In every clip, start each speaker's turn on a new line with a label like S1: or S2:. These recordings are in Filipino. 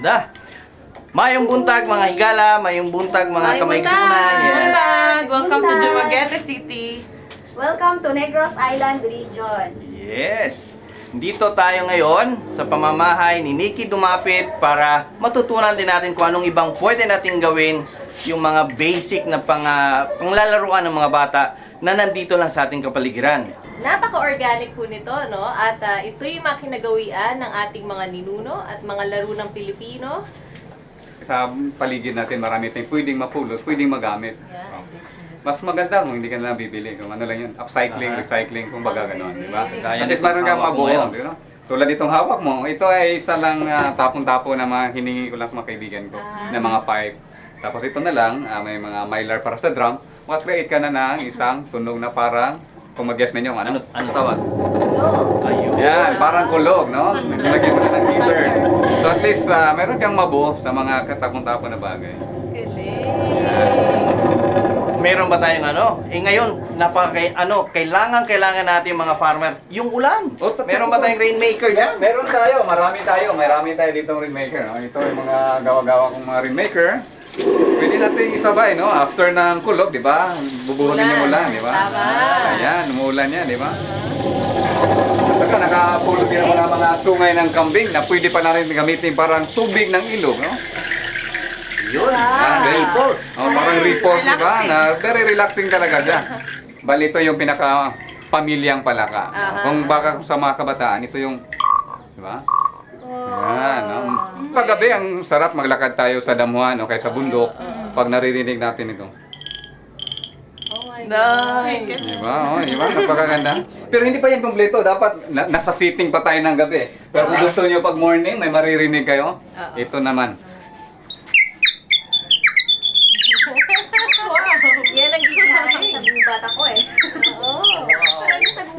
S1: maganda. Mayong buntag mga higala, mayong buntag mga kamaigsunan.
S2: Buntag! Welcome to Dumaguete City.
S3: Welcome to Negros Island Region.
S1: Yes. Dito tayo ngayon sa pamamahay ni Nikki Dumapit para matutunan din natin kung anong ibang pwede natin gawin, yung mga basic na panglalaruan ng mga bata na nandito lang sa ating kapaligiran.
S2: Napaka-organic po nito, no? At ito'y mga kinagawian ng ating mga ninuno at mga laro ng Pilipino.
S4: Sa paligid natin marami tayong pwedeng mapulot, pwedeng magamit.
S2: Yeah.
S4: Mas maganda kung hindi ka na bibili. Kung ano lang yun, upcycling, recycling, kung baga gano'n, di ba?
S1: Gaya
S4: At least
S1: nitong
S4: meron kang
S1: hawak mo
S4: mabuo,
S1: ngayon.
S4: di ba? Tulad itong hawak mo, ito ay isa lang tapon-tapo na mga hiningi ko lang sa mga kaibigan ko, na mga pipe. Tapos ito na lang, may mga mylar para sa drum, makakreate ka na ng isang tunog na parang, kung mag-guess ninyo, ano?
S1: Ano tawag? Ayun.
S4: Yan, parang kulog, no? Nilagyan mo na ng heater. So at least, meron kang mabuo sa mga katapon-tapo na bagay.
S1: Meron ba tayong ano? Ngayon, kailangan natin mga farmer yung ulan. Meron ba tayong rainmaker dyan?
S4: Meron tayo, marami tayo ditong rainmaker. No? Ito yung mga gawa-gawa kong mga rainmaker. Pwede natin isabay, no? After ng kulog, di ba? Bubuhagin yung ulan, di ba?
S2: Tama.
S4: Ayan, umuulan yan, di ba? Saka nakapulog din ako ng mga sungay ng kambing na pwede pa natin gamitin parang tubig ng ilog, no?
S1: Yun. Ripples.
S4: Oh, parang ripples, di ba? Na very relaxing talaga siya. Bali, ito yung pinaka-pamilyang palaka. Kung baka sa mga kabataan, ito yung, di ba? Yan, no? Paggabi, ang sarap maglakad tayo sa damuhan o kaya sa bundok pag naririnig natin ito.
S2: Oh my
S1: Nice.
S4: Di ba? Oh, di ba? Napakaganda. Pero hindi pa yan kompleto. Dapat nasa sitting pa tayo ng gabi. Pero kung gusto nyo pag morning, may maririnig kayo. Ito naman.
S2: Yan ang gigising.
S3: Sa bubat ako eh.
S2: Oo.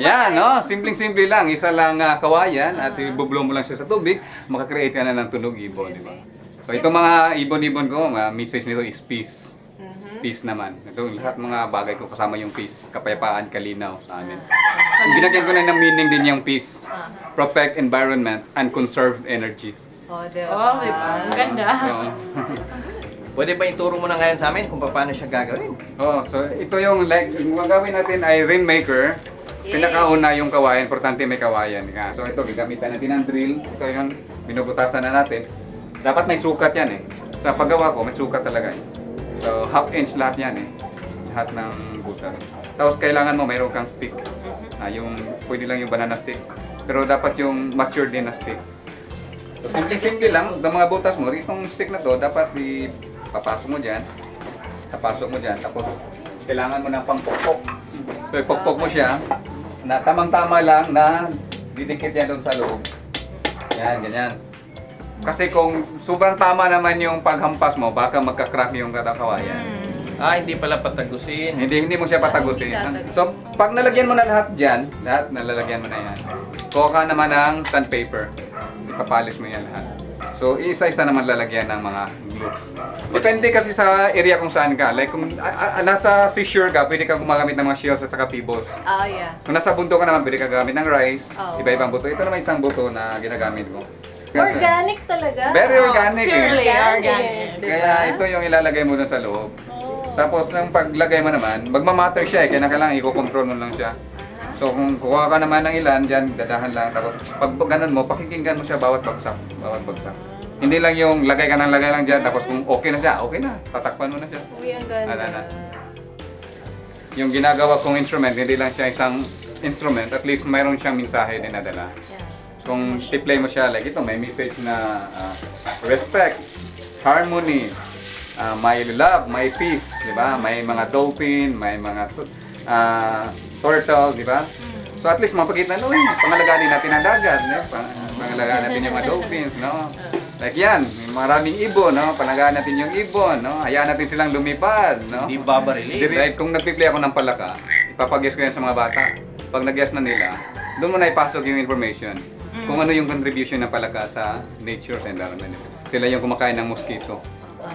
S4: Yan, no? Simpleng-simple lang. Isa lang kawayan at ibublow mo lang siya sa tubig, makakreate ka na ng tunog ibon, di ba? So itong mga ibon-ibon ko, message nito is peace. Peace naman. Ito lahat mga bagay ko kasama yung peace, kapayapaan, kalinaw sa amin. Binagyan ko na ng meaning din yung peace. Protect environment and conserve energy.
S2: Oh, diba? Ang ganda.
S4: So,
S1: Pwede ba ituro mo na ngayon sa amin kung paano siya gagawin?
S4: so ito yung yung gagawin natin ay rainmaker. Pinakauna yung kawayan, importante may kawayan. So ito, gagamitan natin ng drill. Ito yung binubutasan na natin. Dapat may sukat yan eh. Sa paggawa ko, may sukat talaga eh. So half inch lahat yan eh. Lahat ng butas. Tapos kailangan mo mayroon kang stick. Pwede lang yung banana stick. Pero dapat yung mature din na stick. So simple lang, ng mga butas mo, itong stick na to, dapat papasok mo dyan, tapos kailangan mo ng pangpokpok. So ipokpok mo siya, na tamang-tama lang na didikit yan doon sa loob. Yan, ganyan. Kasi kung sobrang tama naman yung paghampas mo, baka magka-crack yung katakawayan.
S1: Hindi pala patagusin.
S4: Hindi mo siya patagusin. So pag nalagyan mo na lahat dyan, lahat nalalagyan mo na yan, kuha ka naman ng sandpaper. Ipapalis mo yan lahat. So, isa-isa naman lalagyan ng mga glue. Depende kasi sa area kung saan ka. Like, kung nasa seashore ka, pwede kang gumagamit ng mga shells at saka pebbles.
S2: Yeah.
S4: Kung nasa bundok ka naman, pwede kang gamit ng rice,
S2: Oh.
S4: iba-ibang buto. Ito naman isang buto na ginagamit ko.
S2: Organic talaga.
S4: Very organic
S2: Purely
S4: eh.
S2: organic.
S4: Kaya ito yung ilalagay mo dun sa loob. Tapos, ng paglagay mo naman, magmamatter siya eh. Kaya kailangan i-control mo lang siya. So kung kuha ka naman ng ilan, dyan, dadahan lang. Tapos pag ganun mo, pakikinggan mo siya bawat bagsak. Bawat bagsak. Hindi lang yung lagay ka ng lagay lang dyan, tapos kung okay na siya, okay na. Tatakpan mo na siya.
S2: Uy, ang ganda.
S4: Ala. Yung ginagawa kong instrument, hindi lang siya isang instrument, at least mayroon siyang mensahe din nadala. Kung i-play mo siya, like ito, may message na respect, harmony, may love, may peace, di ba? May mga dolphin, may mga turtle, di ba? So at least mapakita na, pangalagaan natin ang dagat, pangalagaan natin yung mga dolphins, no? Like yan, maraming ibon, no? Pangalagaan natin yung ibon, no? Hayaan natin silang lumipad, no?
S1: Hindi babarili.
S4: Like kung nagpi-play ako ng palaka, ipapag-guess ko yan sa mga bata. Pag nag-guess na nila, doon mo na ipasok yung information. Kung ano yung contribution ng palaka sa nature sa environment. Sila yung kumakain ng mosquito,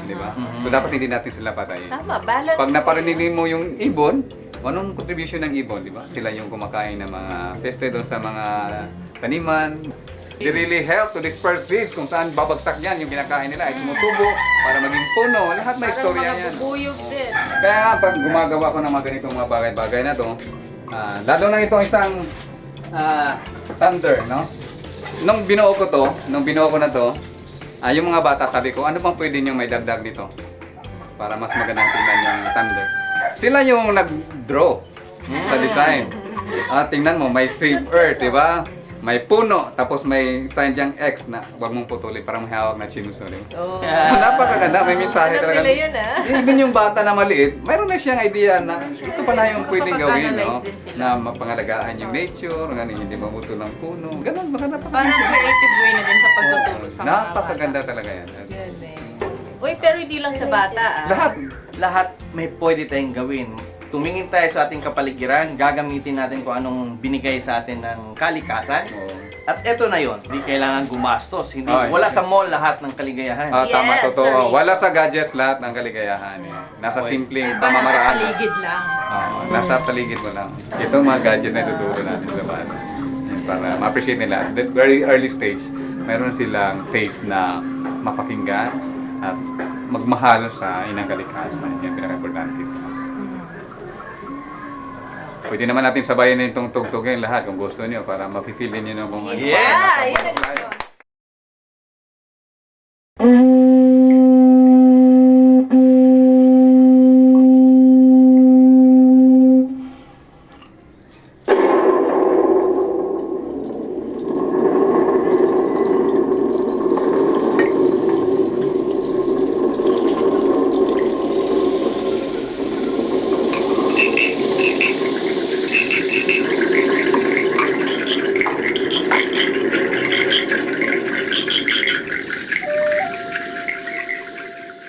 S4: di ba? So dapat hindi natin sila patayin.
S2: Tama, balance.
S4: Pag naparinig mo yung ibon, anong contribution ng ibon, di ba? Sila yung kumakain ng mga peste doon sa mga taniman. They really help to disperse seeds kung saan babagsak yan yung kinakain nila ay tumutubo para maging puno. Lahat may
S2: Parang
S4: istorya
S2: mga
S4: yan.
S2: bubuyog din.
S4: Kaya nga, pag gumagawa ko ng mga ganitong mga bagay-bagay na to, lalo na itong isang thunder, no? Nung binuo ko na to, yung mga bata sabi ko, ano bang pwede nyo may dagdag dito? Para mas magandang tingnan yung thunder. Sila yung nag-draw sa design. Tingnan mo, may save earth, di ba? May puno, tapos may sign diyang X na huwag mong putulin, parang may hawak na chinusuli.
S2: Oh.
S4: So, napakaganda, may mensahe
S2: Alam
S4: talaga.
S2: nila yun,
S4: Even yung bata na maliit, mayroon na siyang idea na ito pala yung pwedeng gawin, no?
S2: Makapag-analyze din sila.
S4: Na mapangalagaan yung nature, hindi mabuto ng puno. Ganun, baka
S5: Parang
S4: napakaganda.
S5: creative way na din sa pagtuturo sa mga
S4: Napakaganda talaga yan.
S2: Uy, pero hindi lang sa bata
S1: Lahat may pwede tayong gawin. Tumingin tayo sa ating kapaligiran, gagamitin natin kung anong binigay sa atin ng kalikasan.
S4: Oo.
S1: At eto na yon, hindi kailangan gumastos. Hindi,
S4: Ay.
S1: wala sa mall lahat ng kaligayahan.
S4: Tama,
S2: Yes,
S4: totoo.
S2: sorry.
S4: Wala sa gadgets lahat ng kaligayahan. Nasa
S1: Okay.
S4: simpleng
S5: Parang sa
S4: pamamaraan.
S5: paligid lang.
S4: Nasa paligid mo lang. Itong mga gadget na tuturo natin sa bata. Para ma-appreciate nila. At very early stage, meron silang taste na mapakinggan at magmahal sa inang kalikasan. Yan pinaka-importante. Pwede naman natin sabayan na itong tugtugin lahat kung gusto niyo para ma-feel niyo na kung ano.
S1: Yes!
S2: Yun ang gusto.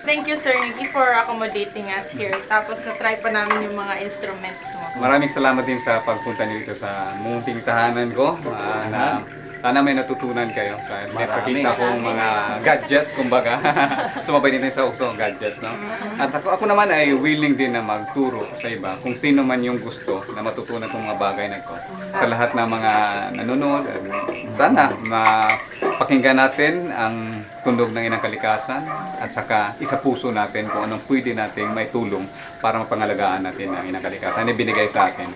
S5: Thank you, Sir Nicky, for accommodating us here. Tapos na-try pa namin yung mga instruments mo.
S4: Maraming salamat din sa pagpunta niyo dito sa munting tahanan ko. Na sana may natutunan kayo sa nakita kong mga gadgets, kumbaga. Sumabay din tayo sa uso gadgets, no? At ako naman ay willing din na magturo sa iba kung sino man yung gusto na matutunan itong mga bagay na ito. Sa lahat ng mga nanonood, sana mapakinggan natin ang tundog ng inang kalikasan at saka isa puso natin kung anong pwede nating may tulong para mapangalagaan natin ang inang kalikasan na binigay sa atin.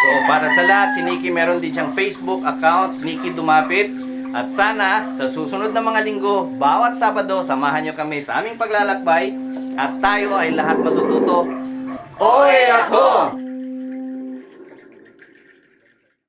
S1: So, para sa lahat, si Nikki meron din siyang Facebook account, Nikki Dumapit. At sana, sa susunod na mga linggo, bawat Sabado, samahan niyo kami sa aming paglalakbay at tayo ay lahat matututo. Oy ako!